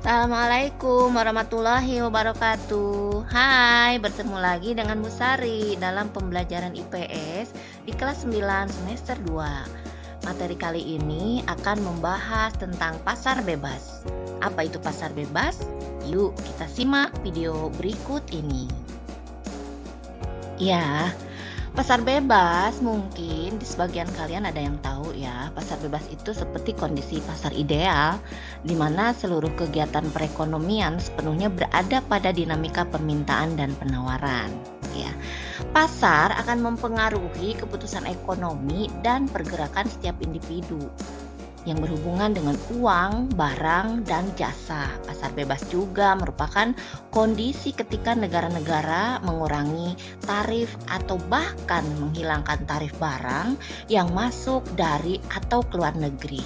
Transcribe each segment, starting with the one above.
Assalamualaikum warahmatullahi wabarakatuh. Hai, bertemu lagi dengan Bu Sari dalam pembelajaran IPS di kelas 9 semester 2. Materi kali ini akan membahas tentang pasar bebas. Apa itu pasar bebas? Yuk kita simak video berikut ini. Ya, pasar bebas mungkin di sebagian kalian ada yang tahu ya. Pasar bebas itu seperti kondisi pasar ideal di mana seluruh kegiatan perekonomian sepenuhnya berada pada dinamika permintaan dan penawaran, ya. Pasar akan mempengaruhi keputusan ekonomi dan pergerakan setiap individu yang berhubungan dengan uang, barang, dan jasa. Pasar bebas juga merupakan kondisi ketika negara-negara mengurangi tarif atau bahkan menghilangkan tarif barang yang masuk dari atau keluar negeri.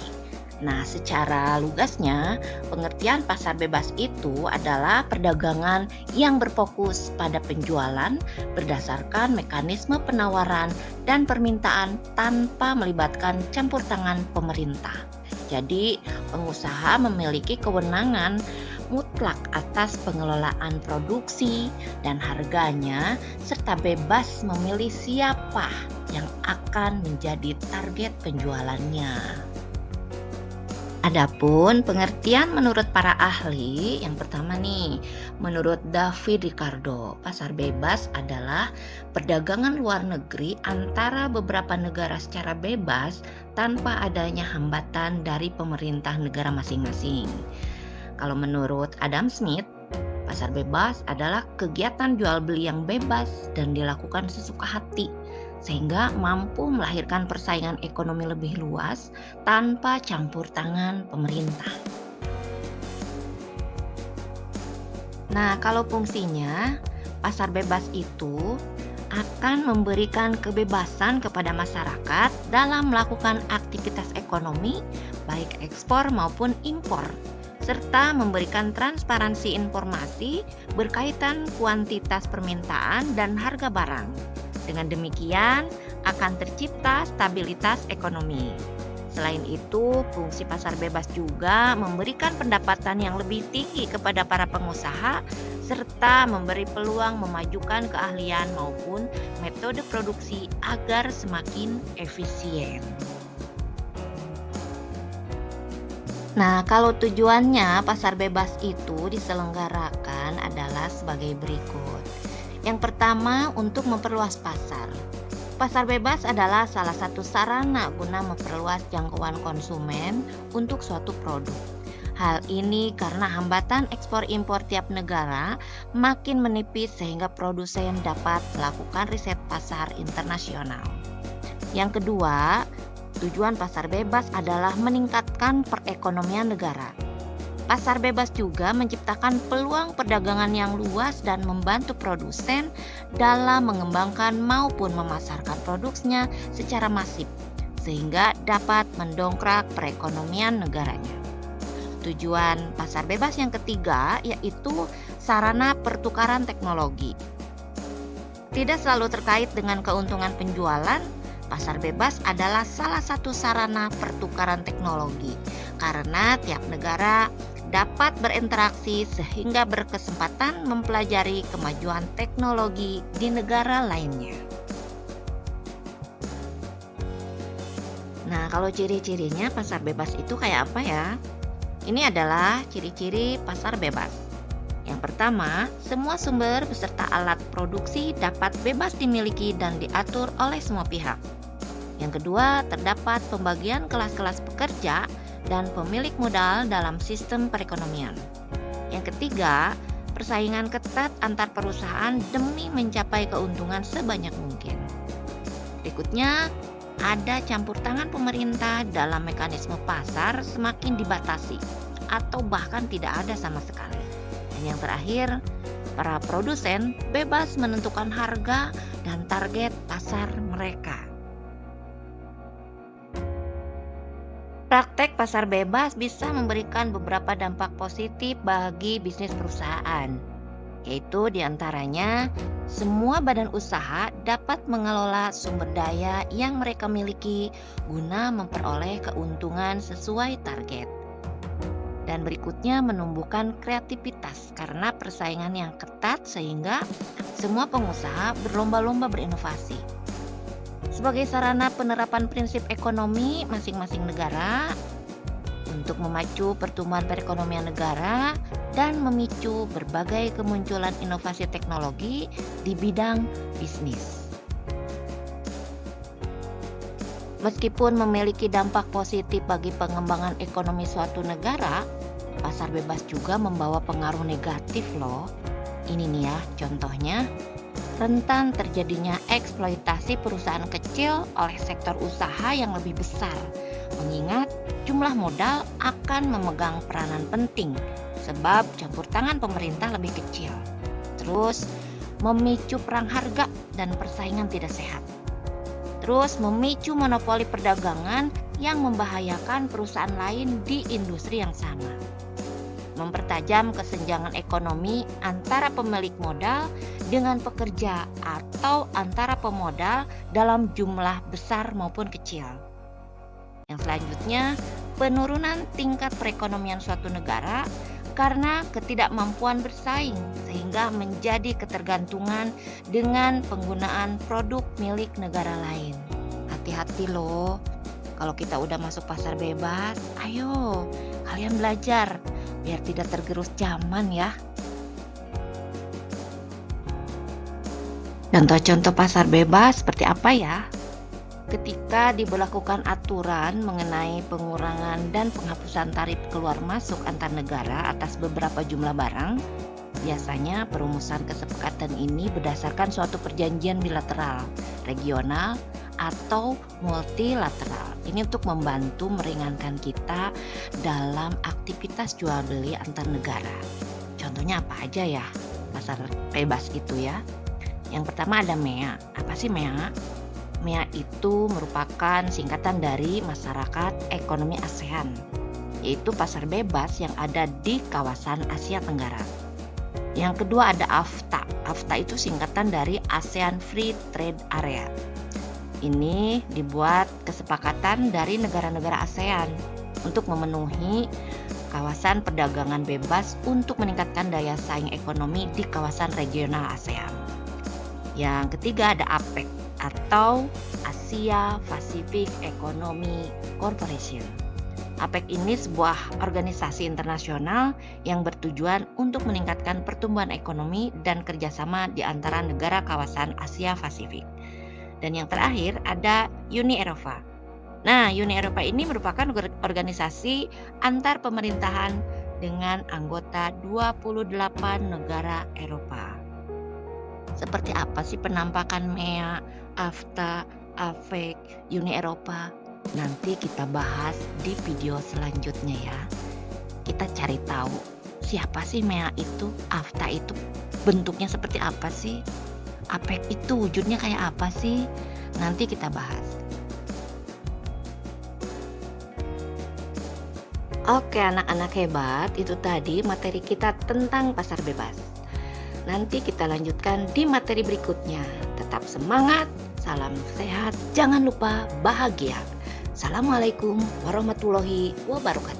Nah, secara lugasnya, pengertian pasar bebas itu adalah perdagangan yang berfokus pada penjualan berdasarkan mekanisme penawaran dan permintaan tanpa melibatkan campur tangan pemerintah. Jadi, pengusaha memiliki kewenangan mutlak atas pengelolaan produksi dan harganya, serta bebas memilih siapa yang akan menjadi target penjualannya. Adapun pengertian menurut para ahli, yang pertama nih, menurut David Ricardo, pasar bebas adalah perdagangan luar negeri antara beberapa negara secara bebas tanpa adanya hambatan dari pemerintah negara masing-masing. Kalau menurut Adam Smith, pasar bebas adalah kegiatan jual beli yang bebas dan dilakukan sesuka hati, sehingga mampu melahirkan persaingan ekonomi lebih luas tanpa campur tangan pemerintah. Nah, kalau fungsinya, pasar bebas itu akan memberikan kebebasan kepada masyarakat dalam melakukan aktivitas ekonomi, baik ekspor maupun impor, serta memberikan transparansi informasi berkaitan kuantitas permintaan dan harga barang. Dengan demikian, akan tercipta stabilitas ekonomi. Selain itu, fungsi pasar bebas juga memberikan pendapatan yang lebih tinggi kepada para pengusaha, serta memberi peluang memajukan keahlian maupun metode produksi agar semakin efisien. Nah, kalau tujuannya pasar bebas itu diselenggarakan adalah sebagai berikut. Yang pertama, untuk memperluas pasar. Pasar bebas adalah salah satu sarana guna memperluas jangkauan konsumen untuk suatu produk. Hal ini karena hambatan ekspor impor tiap negara makin menipis sehingga produsen dapat melakukan riset pasar internasional. Yang kedua, tujuan pasar bebas adalah meningkatkan perekonomian negara. Pasar bebas juga menciptakan peluang perdagangan yang luas dan membantu produsen dalam mengembangkan maupun memasarkan produksinya secara masif, sehingga dapat mendongkrak perekonomian negaranya. Tujuan pasar bebas yang ketiga yaitu sarana pertukaran teknologi. Tidak selalu terkait dengan keuntungan penjualan, pasar bebas adalah salah satu sarana pertukaran teknologi karena tiap negara dapat berinteraksi sehingga berkesempatan mempelajari kemajuan teknologi di negara lainnya. Nah, kalau ciri-cirinya pasar bebas itu kayak apa ya? Ini adalah ciri-ciri pasar bebas. Yang pertama, semua sumber beserta alat produksi dapat bebas dimiliki dan diatur oleh semua pihak. Yang kedua, terdapat pembagian kelas-kelas pekerja dan pemilik modal dalam sistem perekonomian. Yang ketiga, persaingan ketat antar perusahaan demi mencapai keuntungan sebanyak mungkin. Berikutnya, ada campur tangan pemerintah dalam mekanisme pasar semakin dibatasi atau bahkan tidak ada sama sekali. Dan yang terakhir, para produsen bebas menentukan harga dan target pasar mereka. Praktek pasar bebas bisa memberikan beberapa dampak positif bagi bisnis perusahaan, yaitu diantaranya semua badan usaha dapat mengelola sumber daya yang mereka miliki guna memperoleh keuntungan sesuai target. Dan berikutnya menumbuhkan kreativitas karena persaingan yang ketat sehingga semua pengusaha berlomba-lomba berinovasi. Sebagai sarana penerapan prinsip ekonomi masing-masing negara untuk memacu pertumbuhan perekonomian negara dan memicu berbagai kemunculan inovasi teknologi di bidang bisnis. Meskipun memiliki dampak positif bagi pengembangan ekonomi suatu negara, pasar bebas juga membawa pengaruh negatif loh. Ini nih ya contohnya, rentan terjadinya eksploitasi perusahaan kecil oleh sektor usaha yang lebih besar, mengingat jumlah modal akan memegang peranan penting sebab campur tangan pemerintah lebih kecil. Terus memicu perang harga dan persaingan tidak sehat. Terus memicu monopoli perdagangan yang membahayakan perusahaan lain di industri yang sama. Mempertajam kesenjangan ekonomi antara pemilik modal dengan pekerja atau antara pemodal dalam jumlah besar maupun kecil. Yang selanjutnya, penurunan tingkat perekonomian suatu negara karena ketidakmampuan bersaing sehingga menjadi ketergantungan dengan penggunaan produk milik negara lain. Hati-hati loh, kalau kita udah masuk pasar bebas, ayo kalian belajar biar tidak tergerus zaman ya. Contoh-contoh pasar bebas seperti apa ya? Ketika diberlakukan aturan mengenai pengurangan dan penghapusan tarif keluar masuk antar negara atas beberapa jumlah barang, biasanya perumusan kesepakatan ini berdasarkan suatu perjanjian bilateral, regional, atau multilateral. Ini untuk membantu meringankan kita dalam aktivitas jual beli antar negara. Contohnya apa aja ya pasar bebas itu ya? Yang pertama ada MEA. Apa sih MEA? MEA itu merupakan singkatan dari Masyarakat Ekonomi ASEAN, yaitu pasar bebas yang ada di kawasan Asia Tenggara. Yang kedua ada AFTA. AFTA itu singkatan dari ASEAN Free Trade Area. Ini dibuat kesepakatan dari negara-negara ASEAN untuk memenuhi kawasan perdagangan bebas untuk meningkatkan daya saing ekonomi di kawasan regional ASEAN. Yang ketiga ada APEC atau Asia Pacific Economic Corporation. APEC ini sebuah organisasi internasional yang bertujuan untuk meningkatkan pertumbuhan ekonomi dan kerjasama di antara negara kawasan Asia Pasifik. Dan yang terakhir ada Uni Eropa. Nah, Uni Eropa ini merupakan organisasi antar pemerintahan dengan anggota 28 negara Eropa. Seperti apa sih penampakan MEA, AFTA, APEC, Uni Eropa? Nanti kita bahas di video selanjutnya ya. Kita cari tahu siapa sih MEA itu, AFTA itu bentuknya seperti apa sih, APEC itu wujudnya kayak apa sih? Nanti kita bahas. Oke anak-anak hebat, itu tadi materi kita tentang pasar bebas. Nanti kita lanjutkan di materi berikutnya. Tetap semangat, salam sehat, jangan lupa bahagia. Assalamualaikum warahmatullahi wabarakatuh.